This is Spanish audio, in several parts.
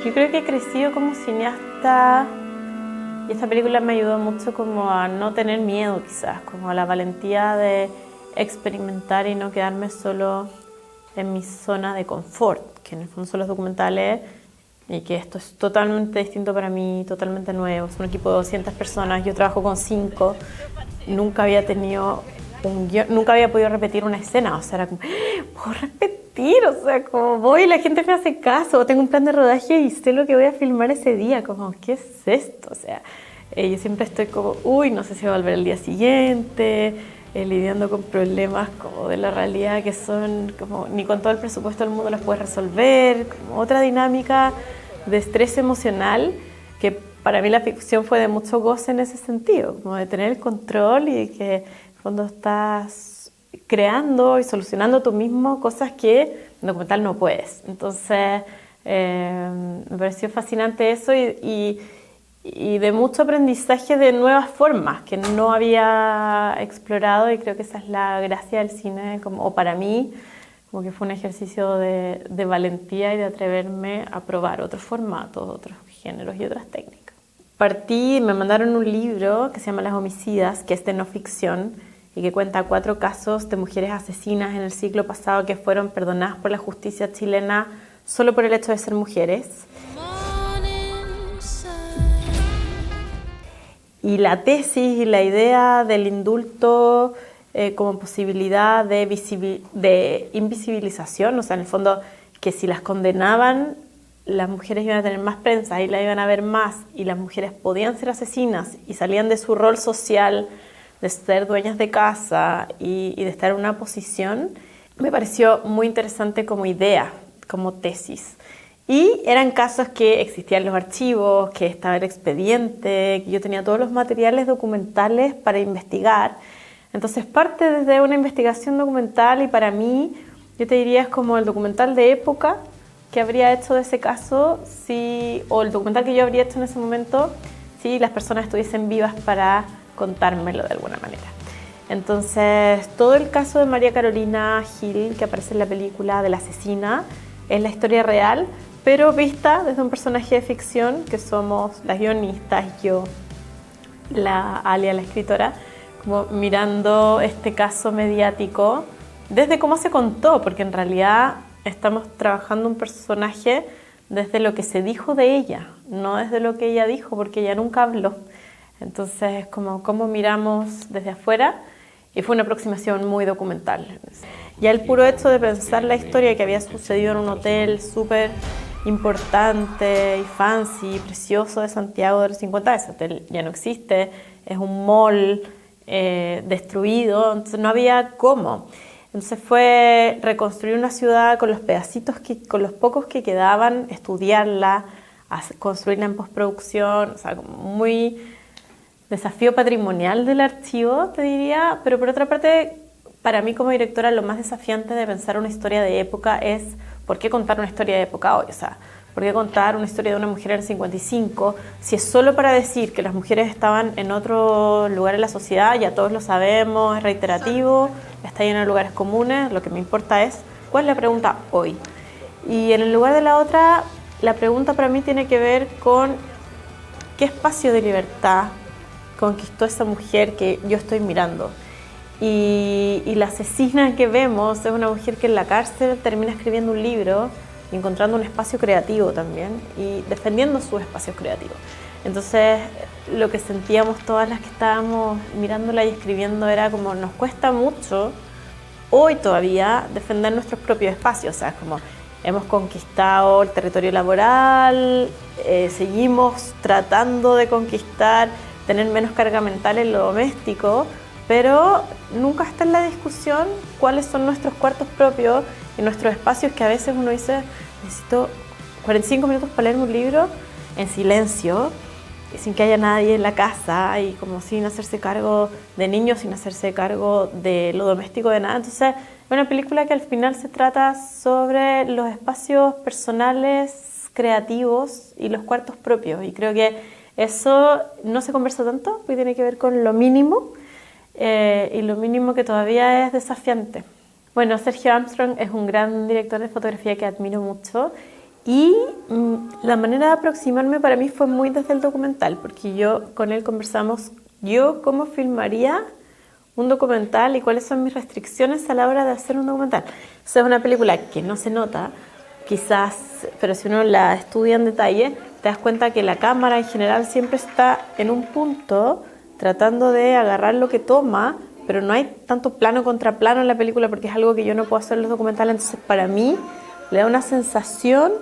Yo creo que he crecido como cineasta y esta película me ayudó mucho como a no tener miedo quizás, como a la valentía de experimentar y no quedarme solo en mi zona de confort, que en el fondo son los documentales y que esto es totalmente distinto para mí, totalmente nuevo. Es un equipo de 200 personas, yo trabajo con 5, nunca había tenido un guión, nunca había podido repetir una escena, o sea, era como, puedo repetir, o sea, como voy y la gente me hace caso, o tengo un plan de rodaje y sé lo que voy a filmar ese día, como, ¿qué es esto? O sea, yo siempre estoy como, uy, no sé si va a volver el día siguiente, lidiando con problemas como de la realidad que son, como, ni con todo el presupuesto del mundo los puedes resolver, como otra dinámica de estrés emocional que para mí la ficción fue de mucho goce en ese sentido, como de tener el control y de que cuando estás creando y solucionando tú mismo cosas que en documental no puedes. Entonces, me pareció fascinante eso y de mucho aprendizaje de nuevas formas que no había explorado, y creo que esa es la gracia del cine, como, o para mí, como que fue un ejercicio de valentía y de atreverme a probar otros formatos, otros géneros y otras técnicas. Partí, me mandaron un libro que se llama Las homicidas, que es de no ficción y que cuenta 4 casos de mujeres asesinas en el siglo pasado que fueron perdonadas por la justicia chilena solo por el hecho de ser mujeres. Y la tesis y la idea del indulto como posibilidad de invisibilización, o sea, en el fondo que si las condenaban, las mujeres iban a tener más prensa y la iban a ver más, y las mujeres podían ser asesinas y salían de su rol social de ser dueñas de casa y de estar en una posición, me pareció muy interesante como idea, como tesis. Y eran casos que existían los archivos, que estaba el expediente, que yo tenía todos los materiales documentales para investigar. Entonces parte desde una investigación documental y para mí, yo te diría, es como el documental de época que habría hecho de ese caso, si, o el documental que yo habría hecho en ese momento, si las personas estuviesen vivas para contármelo de alguna manera. Entonces, todo el caso de María Carolina Gil, que aparece en la película de la asesina, es la historia real, pero vista desde un personaje de ficción, que somos las guionistas, yo, la Alia, la escritora, como mirando este caso mediático desde cómo se contó, porque en realidad estamos trabajando un personaje desde lo que se dijo de ella, no desde lo que ella dijo, porque ella nunca habló. Entonces, como cómo miramos desde afuera, y fue una aproximación muy documental. Ya el puro hecho de pensar la historia que había sucedido en un hotel súper importante y fancy, precioso de Santiago de los 50, ese hotel ya no existe, es un mall destruido, entonces no había cómo. Entonces fue reconstruir una ciudad con los pedacitos, con los pocos que quedaban, estudiarla, construirla en postproducción, o sea, como muy desafío patrimonial del archivo, te diría, pero por otra parte, para mí como directora lo más desafiante de pensar una historia de época es ¿por qué contar una historia de época hoy? O sea, ¿por qué contar una historia de una mujer en el 55? Si es solo para decir que las mujeres estaban en otro lugar en la sociedad, ya todos lo sabemos, es reiterativo, está lleno de lugares comunes, lo que me importa es ¿cuál es la pregunta hoy? Y en el lugar de la otra, la pregunta para mí tiene que ver con qué espacio de libertad conquistó esa mujer que yo estoy mirando. Y la asesina que vemos es una mujer que en la cárcel termina escribiendo un libro, encontrando un espacio creativo también y defendiendo sus espacios creativos. Entonces, lo que sentíamos todas las que estábamos mirándola y escribiendo era como nos cuesta mucho hoy todavía defender nuestros propios espacios, o sea, es como hemos conquistado el territorio laboral, seguimos tratando de conquistar, tener menos carga mental en lo doméstico, pero nunca está en la discusión cuáles son nuestros cuartos propios y nuestros espacios que a veces uno dice, necesito 45 minutos para leerme un libro en silencio, sin que haya nadie en la casa y como sin hacerse cargo de niños, sin hacerse cargo de lo doméstico, de nada. Entonces, es una película que al final se trata sobre los espacios personales, creativos y los cuartos propios. Y creo que eso no se conversa tanto, porque tiene que ver con lo mínimo, y lo mínimo que todavía es desafiante. Bueno, Sergio Armstrong es un gran director de fotografía que admiro mucho Y la manera de aproximarme para mí fue muy desde el documental, porque yo con él conversamos yo cómo filmaría un documental y cuáles son mis restricciones a la hora de hacer un documental. O sea, es una película que no se nota, quizás, pero si uno la estudia en detalle, te das cuenta que la cámara en general siempre está en un punto tratando de agarrar lo que toma, pero no hay tanto plano contra plano en la película porque es algo que yo no puedo hacer en los documentales. Entonces, para mí, le da una sensación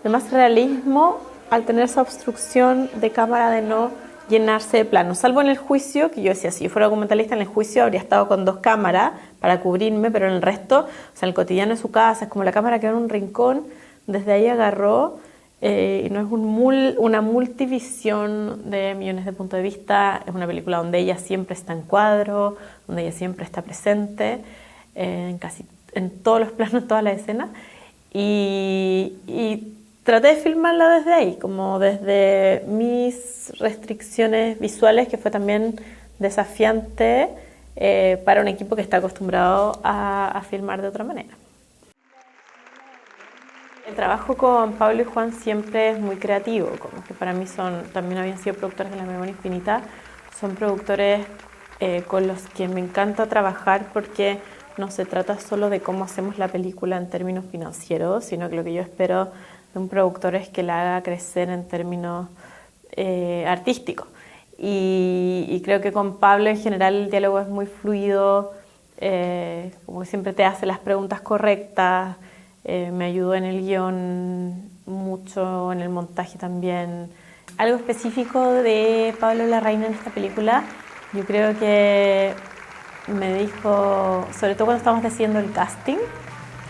de más realismo al tener esa obstrucción de cámara de no llenarse de plano, salvo en el juicio, que yo decía, si yo fuera documentalista en el juicio habría estado con 2 cámaras para cubrirme, pero en el resto, o sea, en el cotidiano de su casa, es como la cámara quedó en un rincón, desde ahí agarró, y no es una multivisión de millones de puntos de vista, es una película donde ella siempre está en cuadro, donde ella siempre está presente, en todos los planos, todas las escenas, y traté de filmarla desde ahí, como desde mis restricciones visuales, que fue también desafiante para un equipo que está acostumbrado a filmar de otra manera. El trabajo con Pablo y Juan siempre es muy creativo, como que para mí también habían sido productores de La Memoria Infinita, son productores con los que me encanta trabajar porque no se trata solo de cómo hacemos la película en términos financieros, sino que lo que yo espero de un productor es que la haga crecer en términos artísticos. Y creo que con Pablo en general el diálogo es muy fluido, como que siempre te hace las preguntas correctas, me ayudó en el guión mucho, en el montaje también. Algo específico de Pablo Larraín en esta película, yo creo que me dijo, sobre todo cuando estábamos haciendo el casting,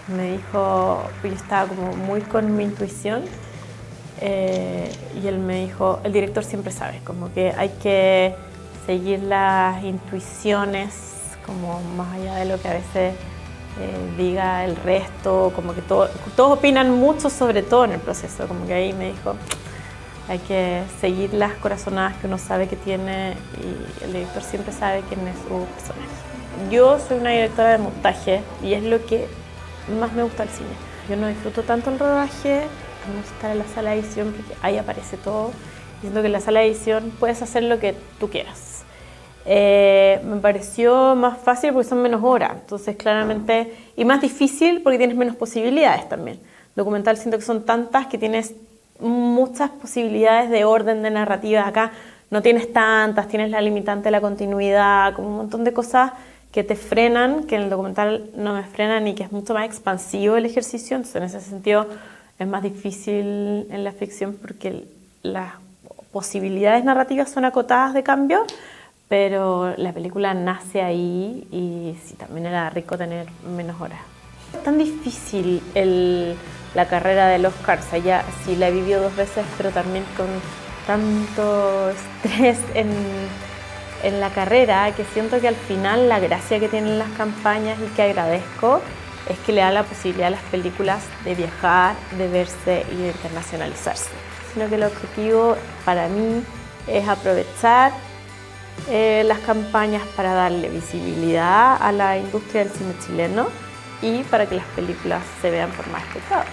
me dijo, yo estaba como muy con mi intuición, y él me dijo, el director siempre sabe, como que hay que seguir las intuiciones, como más allá de lo que a veces diga el resto, como que todos opinan mucho sobre todo en el proceso, como que ahí me dijo, hay que seguir las corazonadas que uno sabe que tiene y el director siempre sabe quién es su personaje. Yo soy una directora de montaje y es lo que más me gusta del cine. Yo no disfruto tanto el rodaje, me gusta estar en la sala de edición porque ahí aparece todo. Siento que en la sala de edición puedes hacer lo que tú quieras. Me pareció más fácil porque son menos horas, entonces claramente, y más difícil porque tienes menos posibilidades también. Documental siento que son tantas que tienes muchas posibilidades de orden de narrativa. Acá no tienes tantas, tienes la limitante de la continuidad, como un montón de cosas que te frenan, que en el documental no me frenan y que es mucho más expansivo el ejercicio. Entonces en ese sentido es más difícil en la ficción porque las posibilidades narrativas son acotadas de cambio, pero la película nace ahí y sí, también era rico tener menos horas. Es tan difícil la carrera del Oscar, o sea, ya sí la he vivido 2 veces, pero también con tanto estrés en la carrera, que siento que al final la gracia que tienen las campañas y que agradezco es que le da la posibilidad a las películas de viajar, de verse y de internacionalizarse. Sino que el objetivo para mí es aprovechar las campañas para darle visibilidad a la industria del cine chileno y para que las películas se vean por más espectadores.